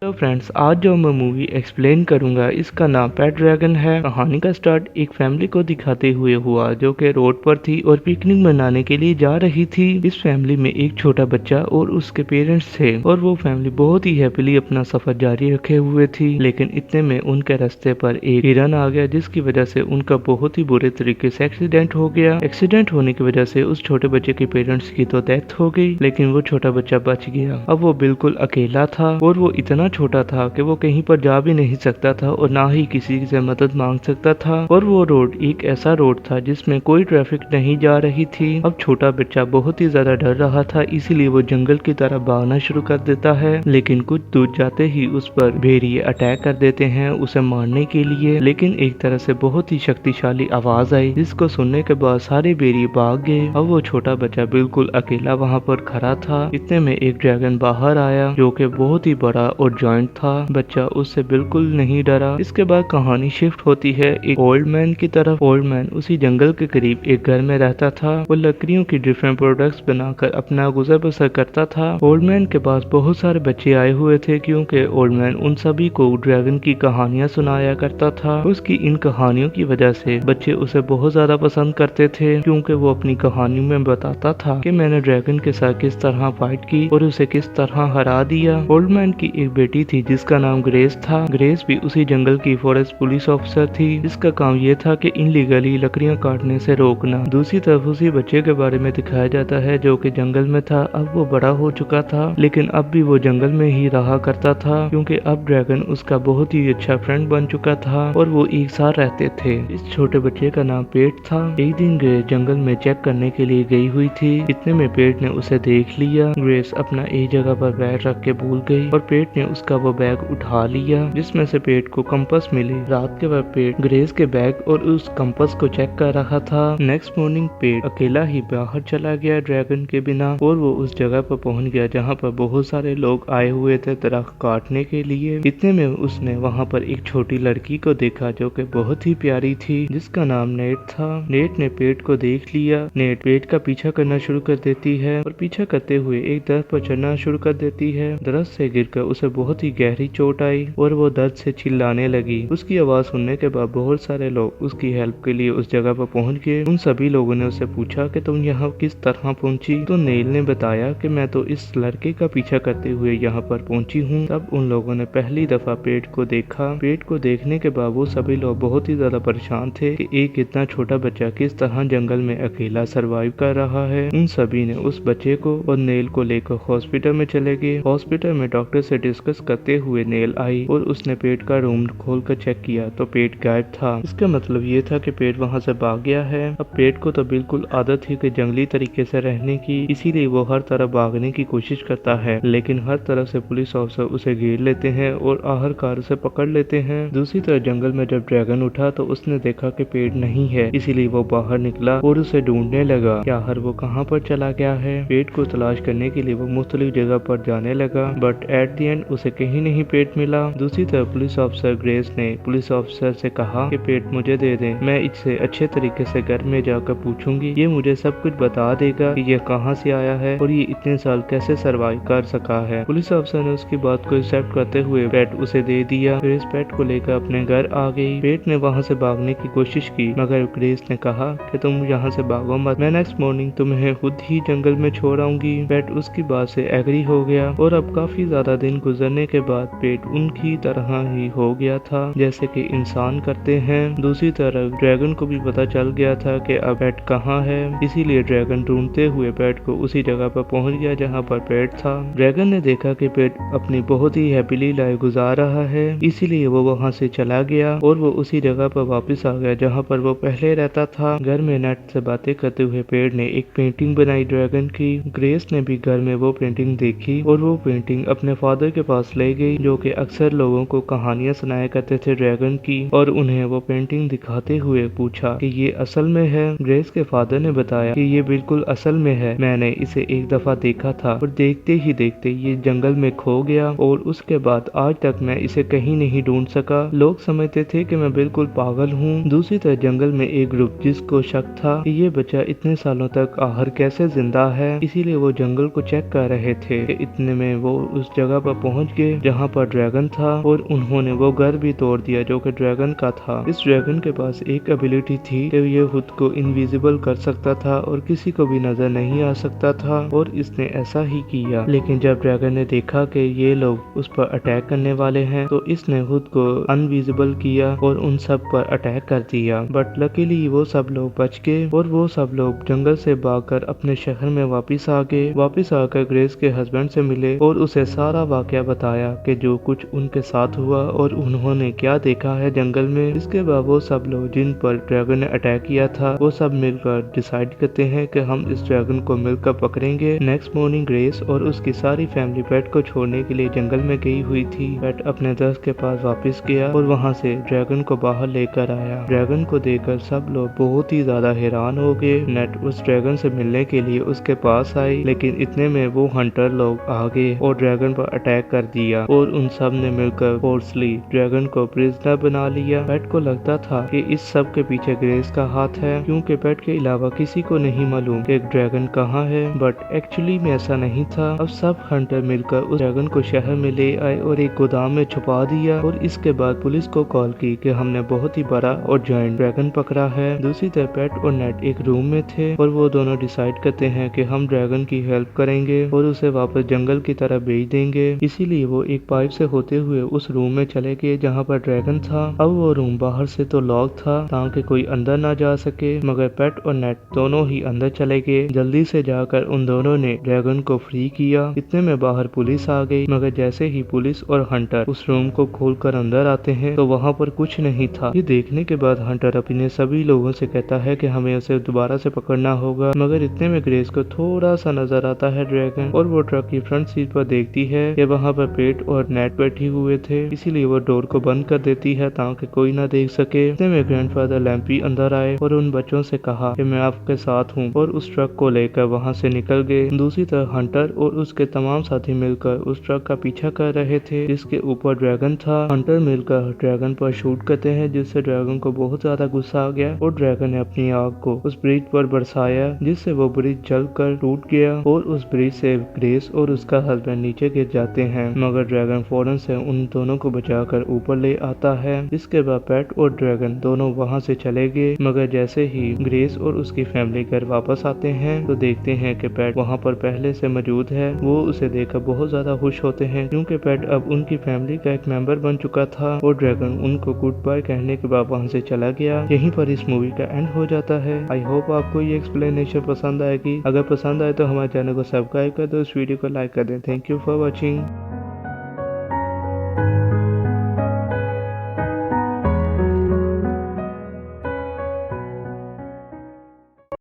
तो फ्रेंड्स, आज जो मैं मूवी एक्सप्लेन करूंगा इसका नाम पेट ड्रैगन है। कहानी का स्टार्ट एक फैमिली को दिखाते हुए हुआ जो कि रोड पर थी और पिकनिक मनाने के लिए जा रही थी। इस फैमिली में एक छोटा बच्चा और उसके पेरेंट्स थे और वो फैमिली बहुत ही हैप्पीली अपना सफर जारी रखे हुए थी। लेकिन इतने में उनके रास्ते पर एक हिरन आ गया जिसकी वजह से उनका बहुत ही बुरे तरीके से एक्सीडेंट हो गया। एक्सीडेंट होने की वजह से उस छोटे बच्चे के पेरेंट्स की तो डेथ हो गई, लेकिन वो छोटा बच्चा बच गया। अब वो बिल्कुल अकेला था और वो इतना छोटा था कि वो कहीं पर जा भी नहीं सकता था और ना ही किसी से मदद मांग सकता था। और वो रोड एक ऐसा रोड था जिसमें कोई ट्रैफिक नहीं जा रही थी। अब छोटा बच्चा बहुत ही ज्यादा डर रहा था, इसीलिए वो जंगल की तरफ भागना शुरू कर देता है। लेकिन कुछ दूर जाते ही उस पर भेड़िए अटैक कर देते हैं उसे मारने के लिए। लेकिन एक तरह से बहुत ही शक्तिशाली आवाज आई जिसको सुनने के बाद सारे भेड़िए भाग गए। अब वो छोटा बच्चा बिल्कुल अकेला वहाँ पर खड़ा था। इतने में एक ड्रैगन बाहर आया जो कि बहुत ही बड़ा और जॉइंट था। बच्चा उससे बिल्कुल नहीं डरा। इसके बाद कहानी शिफ्ट होती है एक ओल्ड मैन की तरफ। ओल्ड मैन उसी जंगल के करीब एक घर में रहता था। वो लकड़ियों की डिफरेंट प्रोडक्ट्स बनाकर अपना गुजर बसर करता था। ओल्ड मैन के पास बहुत सारे बच्चे आए हुए थे क्योंकि ओल्ड मैन उन सभी को ड्रैगन की कहानियां सुनाया करता था। उसकी इन कहानियों की वजह से बच्चे उसे बहुत ज्यादा पसंद करते थे क्योंकि वो अपनी कहानियों में बताता था कि मैंने ड्रैगन के साथ किस तरह फाइट की और उसे किस तरह हरा दिया। ओल्ड मैन की एक बेटी थी जिसका नाम ग्रेस था। ग्रेस भी उसी जंगल की फॉरेस्ट पुलिस ऑफिसर थी जिसका काम ये था कि इनलीगली लकड़ियां काटने से रोकना। दूसरी तरफ उसी बच्चे के बारे में दिखाया जाता है जो कि जंगल में था। अब वो बड़ा हो चुका था लेकिन अब भी वो जंगल में ही रहा करता था क्योंकि अब ड्रैगन उसका बहुत ही अच्छा फ्रेंड बन चुका था और वो एक साथ रहते थे। इस छोटे बच्चे का नाम पेट था। एक दिन ग्रेस जंगल में चेक करने के लिए गई हुई थी। इतने में पेट ने उसे देख लिया। ग्रेस अपना एक जगह पर बैग रख के भूल गई और पेट ने उसका वो बैग उठा लिया जिसमें से पेट को कंपास मिली। रात के वक्त पेट ग्रेस के बैग और उस कंपास को चेक कर रहा था। नेक्स्ट मॉर्निंग पेट अकेला ही बाहर चला गया ड्रैगन के बिना और वो उस जगह पर पहुंच गया जहां पर बहुत सारे लोग आए हुए थे दरख्त काटने के लिए। इतने में उसने वहां पर एक छोटी लड़की को देखा जो कि बहुत ही प्यारी थी जिसका नाम नेट था। नेट ने पेट को देख लिया। नेट पेट का पीछा करना शुरू कर देती है और पीछा करते हुए एक दरख्त पर चढ़ना शुरू कर देती है। दरख्त से गिरकर उसे बहुत ही गहरी चोट आई और वो दर्द से चिल्लाने लगी। उसकी आवाज सुनने के बाद बहुत सारे लोग उसकी हेल्प के लिए उस जगह पर पहुंच गए। उन सभी लोगों ने उससे पूछा कि तुम यहाँ किस तरह पहुंची। तो नेल ने बताया कि मैं तो इस लड़के का पीछा करते हुए यहाँ पर पहुंची हूँ। तब उन लोगों ने पहली दफा पेट को देखा। पेट को देखने के बाद वो सभी लोग बहुत ही ज्यादा परेशान थे कि एक इतना छोटा बच्चा किस तरह जंगल में अकेला सरवाइव कर रहा है। उन सभी ने उस बच्चे को और नेल को लेकर हॉस्पिटल में चले गए। हॉस्पिटल में डॉक्टर से डिस्कस करते हुए नेल आई और उसने पेट का रूम खोलकर चेक किया तो पेट गायब था। इसका मतलब ये था कि पेट वहां से भाग गया है। अब पेट को तो बिल्कुल आदत है कि जंगली तरीके से रहने की, इसीलिए वो हर तरफ भागने की कोशिश करता है। लेकिन हर तरफ से पुलिस ऑफिसर उसे घेर लेते हैं और आखिरकार उसे पकड़ लेते हैं। दूसरी तरफ जंगल में जब ड्रैगन उठा तो उसने देखा कि पेट नहीं है, इसीलिए वो बाहर निकला और उसे ढूंढने लगा कि आखिर वो कहाँ पर चला गया है। पेट को तलाश करने के लिए वो मुख्तलिफ जगह पर जाने लगा बट एट द एंड उसे कहीं नहीं पेट मिला। दूसरी तरफ पुलिस ऑफिसर ग्रेस ने पुलिस ऑफिसर से कहा कि पेट मुझे दे दें, मैं इससे अच्छे तरीके से घर में जाकर पूछूंगी, ये मुझे सब कुछ बता देगा कि ये कहां से आया है और ये इतने साल कैसे सरवाइव कर सका है। पुलिस ऑफिसर ने उसकी बात को एक्सेप्ट करते हुए पेट उसे दे दिया। ग्रेस पेट को लेकर अपने घर आ गई। पेट ने वहाँ से भागने की कोशिश की मगर ग्रेस ने कहा कि तुम यहाँ से भागो मत, मैं नेक्स्ट मॉर्निंग तुम्हें खुद ही जंगल में छोड़ आऊंगी। पेट उसकी बात से एग्री हो गया और अब काफी ज्यादा दिन गुजरने के बाद पेट उनकी तरह ही हो गया था जैसे कि इंसान करते हैं। दूसरी तरफ ड्रैगन को भी पता चल गया था कि अब पेट कहाँ है, इसीलिए ड्रैगन ढूंढते हुए पेट को उसी जगह पर पहुंच गया जहां पर पेट था। ड्रैगन ने देखा कि पेट अपनी बहुत ही हैप्पीली लाइफ गुजार रहा है, इसीलिए वो वहां से चला गया और वो उसी जगह पर वापस आ गया जहां पर वो पहले रहता था। घर में नेट से बातें करते हुए पेट ने एक पेंटिंग बनाई ड्रैगन की। ग्रेस ने भी घर में वो पेंटिंग देखी और वो पेंटिंग अपने फादर के पास ले गई जो कि अक्सर लोगों को कहानियां सुनाया करते थे ड्रैगन की, और उन्हें वो पेंटिंग दिखाते हुए पूछा कि ये असल में है। ग्रेस के फादर ने बताया कि ये बिल्कुल असल में है, मैंने इसे एक दफा देखा था और देखते ही देखते ये जंगल में खो गया और उसके बाद आज तक मैं इसे कहीं नहीं ढूंढ सका। लोग समझते थे कि मैं बिल्कुल पागल हूँ। दूसरी तरफ जंगल में एक ग्रुप जिसको शक था कि ये बच्चा इतने सालों तक आखिर कैसे जिंदा है, इसीलिए वो जंगल को चेक कर रहे थे। इतने में वो उस जगह पर पहुंच पहुंच गए जहां पर ड्रैगन था और उन्होंने वो घर भी तोड़ दिया जो कि ड्रैगन का था। इस ड्रैगन के पास एक एबिलिटी थी कि ये खुद को इनविजिबल कर सकता था और किसी को भी नजर नहीं आ सकता था और इसने ऐसा ही किया। लेकिन जब ड्रैगन ने देखा कि ये लोग उस पर अटैक करने वाले हैं तो इसने खुद को अनविजिबल किया और उन सब पर अटैक कर दिया। बट लकीली वो सब लोग बच गए और वो सब लोग जंगल से भागकर अपने शहर में वापस आ गए। वापस आकर ग्रेस के हस्बैंड से मिले और उसे सारा वाकया बताया कि जो कुछ उनके साथ हुआ और उन्होंने क्या देखा है जंगल में। इसके बाद वो सब लोग जिन पर ड्रैगन ने अटैक किया था वो सब मिलकर डिसाइड करते हैं कि हम इस ड्रैगन को मिलकर पकड़ेंगे। नेक्स्ट मॉर्निंग ग्रेस और उसकी सारी फैमिली पेट को छोड़ने के लिए जंगल में गई हुई थी। पेट अपने दोस्त के पास वापस गया और वहाँ से ड्रैगन को बाहर लेकर आया। ड्रैगन को देखकर सब लोग बहुत ही ज्यादा हैरान हो गए। नेट उस ड्रैगन से मिलने के लिए उसके पास आई लेकिन इतने में वो हंटर लोग आ गए और ड्रैगन पर अटैक कर दिया और उन सब ने मिलकर फोर्सली ड्रैगन को प्रिजनर बना लिया। पेट को लगता था कि इस सब के पीछे ग्रेस का हाथ है क्योंकि पेट के अलावा किसी को नहीं मालूम कि ड्रैगन कहाँ है। बट एक्चुअली में ऐसा नहीं था। अब सब हंटर मिलकर उस ड्रैगन को शहर में ले आए और एक गोदाम में छुपा दिया और इसके बाद पुलिस को कॉल की कि हमने बहुत ही बड़ा और जायंट ड्रैगन पकड़ा है। दूसरी तरफ पेट और नेट एक रूम में थे और वो दोनों डिसाइड करते हैं कि हम ड्रैगन की हेल्प करेंगे और उसे वापस जंगल की तरफ भेज देंगे। इसीलिए वो एक पाइप से होते हुए उस रूम में चले गए जहाँ पर ड्रैगन था। अब वो रूम बाहर से तो लॉक था ताकि कोई अंदर ना जा सके, मगर पेट और नेट दोनों ही अंदर चले गए। जल्दी से जाकर उन दोनों ने ड्रैगन को फ्री किया। इतने में बाहर पुलिस आ गई, मगर जैसे ही पुलिस और हंटर उस रूम को खोलकर अंदर आते हैं तो वहाँ पर कुछ नहीं था। ये देखने के बाद हंटर अपने सभी लोगों से कहता है कि हमें उसे दोबारा से पकड़ना होगा, मगर इतने में ग्रेस को थोड़ा सा नजर आता है ड्रैगन और वो ट्रक की फ्रंट सीट पर देखती है कि वहाँ पर पेट और नेट बैठी हुए थे। इसीलिए वो डोर को बंद कर देती है ताकि कोई ना देख सके। इतने में ग्रैंडफादर लैम्पी अंदर आए और उन बच्चों से कहा कि मैं आपके साथ हूँ और उस ट्रक को लेकर वहाँ से निकल गए। दूसरी तरफ हंटर और उसके तमाम साथी मिलकर उस ट्रक का पीछा कर रहे थे जिसके ऊपर ड्रैगन था। हंटर मिलकर ड्रैगन पर शूट करते हैं जिससे ड्रैगन को बहुत ज्यादा गुस्सा आ गया और ड्रैगन ने अपनी आग को उस ब्रिज पर बरसाया जिससे वो ब्रिज जलकर टूट गया और उस ब्रिज से ग्रेस और उसका हस्बैंड नीचे गिर जाते हैं, मगर ड्रैगन फौरन से उन दोनों को बचाकर ऊपर ले आता है। इसके बाद पेट और ड्रैगन दोनों वहाँ से चले गए, मगर जैसे ही ग्रेस और उसकी फैमिली घर वापस आते हैं तो देखते हैं कि पेट वहाँ पर पहले से मौजूद है। वो उसे देखकर बहुत ज्यादा खुश होते हैं क्योंकि पेट अब उनकी फैमिली का एक मेंबर बन चुका था और ड्रैगन उनको गुड बाय कहने के बाद वहाँ से चला गया। यहीं पर इस मूवी का एंड हो जाता है। आई होप आपको ये एक्सप्लेनेशन पसंद आएगी। अगर पसंद आए तो हमारे चैनल को सब्सक्राइब कर दो, इस वीडियो को लाइक कर दें। Thank you for watching.